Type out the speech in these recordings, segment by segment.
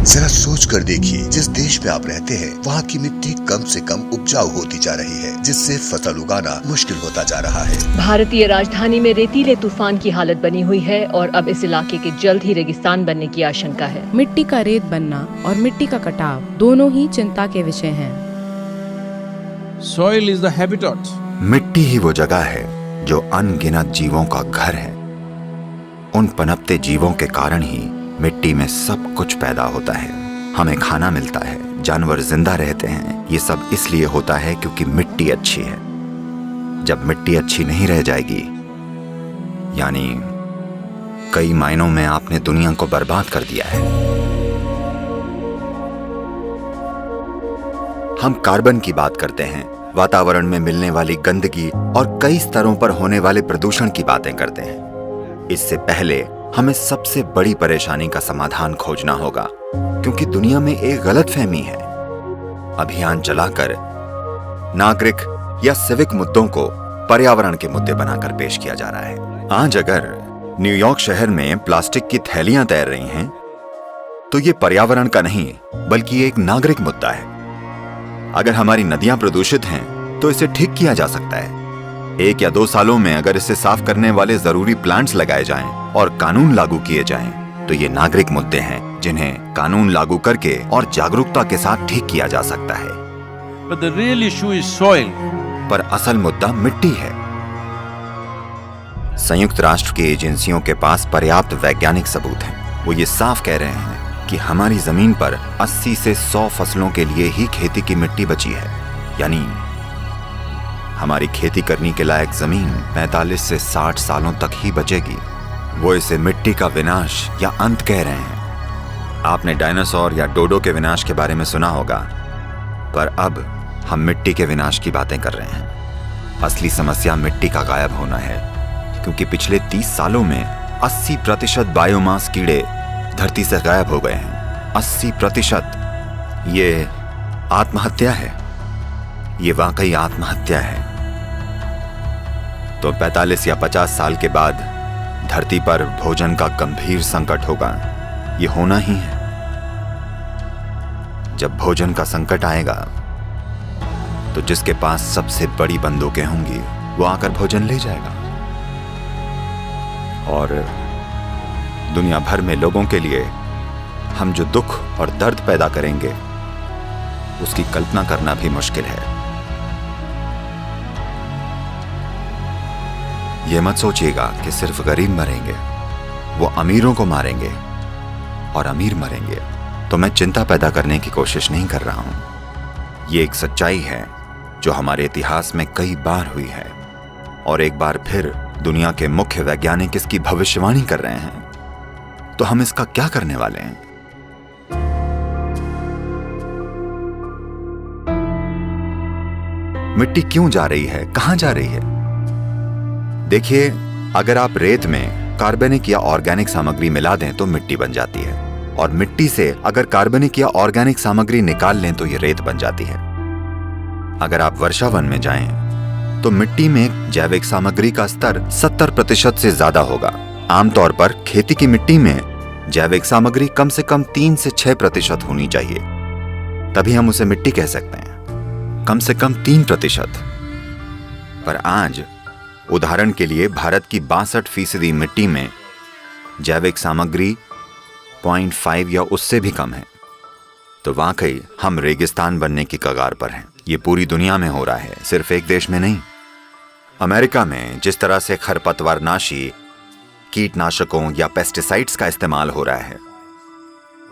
जरा सोच कर देखिए, जिस देश में आप रहते हैं वहाँ की मिट्टी कम से कम उपजाऊ होती जा रही है, जिससे फसल उगाना मुश्किल होता जा रहा है। भारतीय राजधानी में रेतीले तूफान की हालत बनी हुई है और अब इस इलाके के जल्द ही रेगिस्तान बनने की आशंका है। मिट्टी का रेत बनना और मिट्टी का कटाव दोनों ही चिंता के विषय हैं। Soil is the habitat. मिट्टी ही वो जगह है जो अनगिनत जीवों का घर है। उन पनपते जीवों के कारण ही मिट्टी में सब कुछ पैदा होता है। हमें खाना मिलता है, जानवर जिंदा रहते हैं। ये सब इसलिए होता है क्योंकि मिट्टी अच्छी है। जब मिट्टी अच्छी नहीं रह जाएगी, यानी कई मायनों में आपने दुनिया को बर्बाद कर दिया है। हम कार्बन की बात करते हैं, वातावरण में मिलने वाली गंदगी और कई स्तरों पर होने वाले प्रदूषण की बातें करते हैं। इससे पहले हमें सबसे बड़ी परेशानी का समाधान खोजना होगा, क्योंकि दुनिया में एक गलतफहमी है। अभियान चलाकर नागरिक या सिविक मुद्दों को पर्यावरण के मुद्दे बनाकर पेश किया जा रहा है। आज अगर न्यूयॉर्क शहर में प्लास्टिक की थैलियां तैर रही हैं, तो ये पर्यावरण का नहीं बल्कि एक नागरिक मुद्दा है। अगर हमारी नदियां प्रदूषित हैं, तो इसे ठीक किया जा सकता है। 1 या 2 सालों में अगर इसे साफ करने वाले जरूरी प्लांट्स लगाए जाएं और कानून लागू किए जाएं, तो ये नागरिक मुद्दे हैं जिन्हें कानून लागू करके और जागरूकता के साथ ठीक किया जा सकता है। But the real issue is soil. पर असल मुद्दा मिट्टी है। संयुक्त राष्ट्र की एजेंसियों के पास पर्याप्त वैज्ञानिक सबूत हैं। वो ये साफ कह रहे हैं कि हमारी जमीन पर 80 से 100 फसलों के लिए ही खेती की मिट्टी बची है। यानी हमारी खेती करने के लायक जमीन 45 से 60 सालों तक ही बचेगी। वो इसे मिट्टी का विनाश या अंत कह रहे हैं। आपने डायनासोर या डोडो के विनाश के बारे में सुना होगा, पर अब हम मिट्टी के विनाश की बातें कर रहे हैं। असली समस्या मिट्टी का गायब होना है, क्योंकि पिछले 30 सालों में 80% बायोमास कीड़े धरती से गायब हो गए हैं। 80%। ये आत्महत्या है। ये वाकई आत्महत्या है। तो 45 या 50 साल के बाद धरती पर भोजन का गंभीर संकट होगा। ये होना ही है। जब भोजन का संकट आएगा, तो जिसके पास सबसे बड़ी बंदूकें होंगी वो आकर भोजन ले जाएगा। और दुनिया भर में लोगों के लिए हम जो दुख और दर्द पैदा करेंगे, उसकी कल्पना करना भी मुश्किल है। ये मत सोचिएगा कि सिर्फ गरीब मरेंगे, वो अमीरों को मारेंगे और अमीर मरेंगे। तो मैं चिंता पैदा करने की कोशिश नहीं कर रहा हूं। ये एक सच्चाई है जो हमारे इतिहास में कई बार हुई है, और एक बार फिर दुनिया के मुख्य वैज्ञानिक इसकी भविष्यवाणी कर रहे हैं। तो हम इसका क्या करने वाले हैं? मिट्टी क्यों जा रही है, कहां जा रही है? देखिए, अगर आप रेत में कार्बनिक या ऑर्गेनिक सामग्री मिला दें तो मिट्टी बन जाती है, और मिट्टी से अगर कार्बनिक या ऑर्गेनिक सामग्री निकाल लें तो ये रेत बन जाती है। अगर आप वर्षा वन में जाएं, तो मिट्टी में जैविक सामग्री का स्तर 70% से ज्यादा होगा। आमतौर पर खेती की मिट्टी में जैविक सामग्री कम से कम 3 से 6% होनी चाहिए, तभी हम उसे मिट्टी कह सकते हैं। कम से कम 3%। पर आज उदाहरण के लिए भारत की 62% मिट्टी में जैविक सामग्री 0.5 या उससे भी कम है। तो वाकई हम रेगिस्तान बनने की कगार पर हैं। ये पूरी दुनिया में हो रहा है, सिर्फ एक देश में नहीं। अमेरिका में जिस तरह से खरपतवारनाशी, कीटनाशकों या पेस्टिसाइड्स का इस्तेमाल हो रहा है,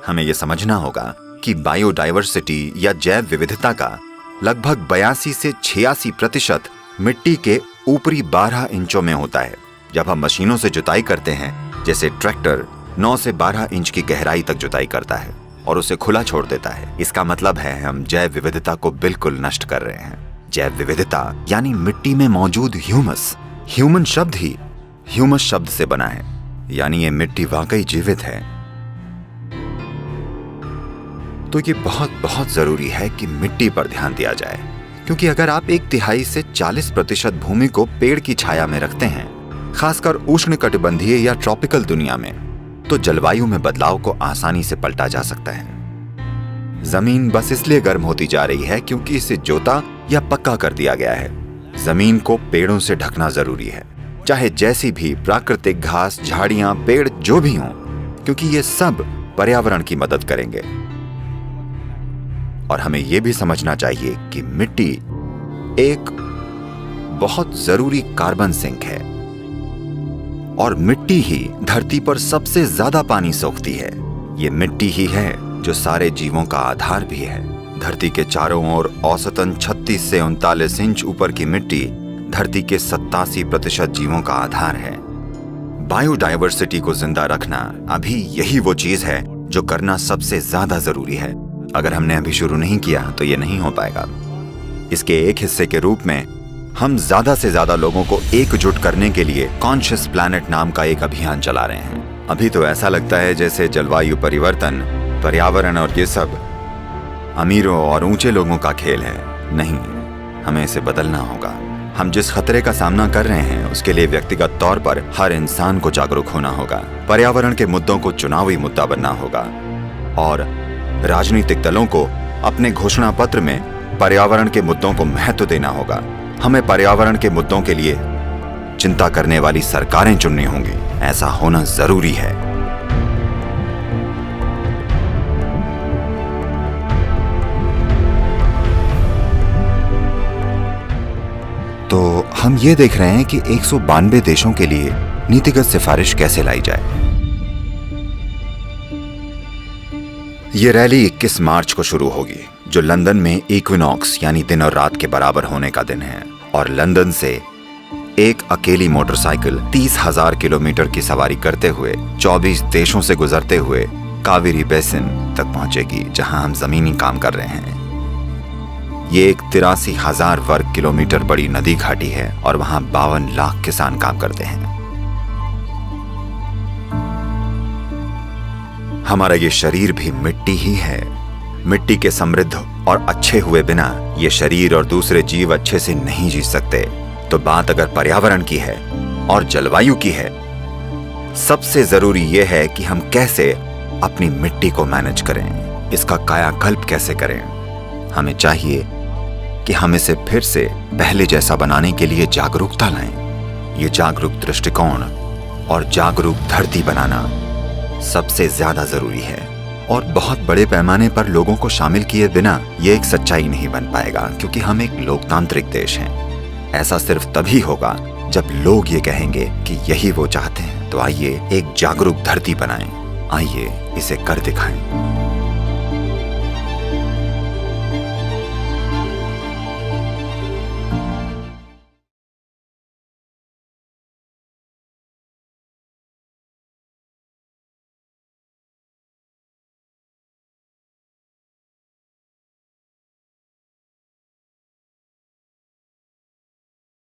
हमें यह समझना होगा कि बायोडाइवर्सिटी या जैव विविधता का लगभग 82 से 86% मिट्टी के ऊपरी 12 इंचों में होता है। जब हम मशीनों से जुताई करते हैं, जैसे ट्रैक्टर 9 से 12 इंच की गहराई तक जुताई करता है और उसे खुला छोड़ देता है, इसका मतलब है हम जैव विविधता को बिल्कुल नष्ट कर रहे हैं। जैव विविधता यानी मिट्टी में मौजूद ह्यूमस। ह्यूमन शब्द ही ह्यूमस शब्द से बना है, यानी ये मिट्टी वाकई जीवित है। तो ये बहुत बहुत जरूरी है कि मिट्टी पर ध्यान दिया जाए, क्योंकि अगर आप 1/3 से 40% भूमि को पेड़ की छाया में रखते हैं, खासकर उष्णकटिबंधीय या ट्रॉपिकल दुनिया में, तो जलवायु में बदलाव को आसानी से पलटा जा सकता है। जमीन बस इसलिए गर्म होती जा रही है क्योंकि इसे जोता या पक्का कर दिया गया है। जमीन को पेड़ों से ढकना जरूरी है, चाहे जैसी भी प्राकृतिक घास, झाड़ियां, पेड़ जो भी हों, क्योंकि ये सब पर्यावरण की मदद करेंगे। और हमें यह भी समझना चाहिए कि मिट्टी एक बहुत जरूरी कार्बन सिंक है और मिट्टी ही धरती पर सबसे ज्यादा पानी सोखती है। ये मिट्टी ही है जो सारे जीवों का आधार भी है। धरती के चारों ओर औसतन 36 से 39 इंच ऊपर की मिट्टी धरती के 87% जीवों का आधार है। बायोडायवर्सिटी को जिंदा रखना अभी यही वो चीज है जो करना सबसे ज्यादा जरूरी है। अगर हमने अभी शुरू नहीं किया तो ये नहीं हो पाएगा। इसके एक हिस्से के रूप में हम ज्यादा से ज्यादा लोगों को एकजुट करने के लिए कॉन्शियस प्लैनेट नाम का एक अभियान चला रहे हैं। अभी तो ऐसा लगता है जैसे जलवायु परिवर्तन, पर्यावरण और ये सब अमीरों और ऊंचे लोगों का खेल है। नहीं, हमें इसे बदलना होगा। हम जिस खतरे का सामना कर रहे हैं उसके लिए व्यक्तिगत तौर पर हर इंसान को जागरूक होना होगा। पर्यावरण के मुद्दों को चुनावी मुद्दा बनना होगा और राजनीतिक दलों को अपने घोषणा पत्र में पर्यावरण के मुद्दों को महत्व देना होगा। हमें पर्यावरण के मुद्दों के लिए चिंता करने वाली सरकारें चुननी होंगी। ऐसा होना जरूरी है। तो हम ये देख रहे हैं कि 192 देशों के लिए नीतिगत सिफारिश कैसे लाई जाए। ये रैली 21 मार्च को शुरू होगी, जो लंदन में इक्विनॉक्स यानी दिन और रात के बराबर होने का दिन है। और लंदन से एक अकेली मोटरसाइकिल 30,000 किलोमीटर की सवारी करते हुए 24 देशों से गुजरते हुए कावेरी बेसिन तक पहुंचेगी, जहां हम जमीनी काम कर रहे हैं। ये एक 83,000 वर्ग किलोमीटर बड़ी नदी घाटी है और वहां 52 लाख किसान काम करते हैं। हमारा ये शरीर भी मिट्टी ही है। मिट्टी के समृद्ध और अच्छे हुए बिना ये शरीर और दूसरे जीव अच्छे से नहीं जी सकते। तो बात अगर पर्यावरण की है और जलवायु की है, सबसे जरूरी यह है कि हम कैसे अपनी मिट्टी को मैनेज करें, इसका कायाकल्प कैसे करें। हमें चाहिए कि हम इसे फिर से पहले जैसा बनाने के लिए जागरूकता लाएं। ये जागरूक दृष्टिकोण और जागरूक धरती बनाना सबसे ज्यादा जरूरी है। और बहुत बड़े पैमाने पर लोगों को शामिल किए बिना ये एक सच्चाई नहीं बन पाएगा, क्योंकि हम एक लोकतांत्रिक देश हैं। ऐसा सिर्फ तभी होगा जब लोग ये कहेंगे कि यही वो चाहते हैं। तो आइए एक जागरूक धरती बनाएं, आइए इसे कर दिखाएं।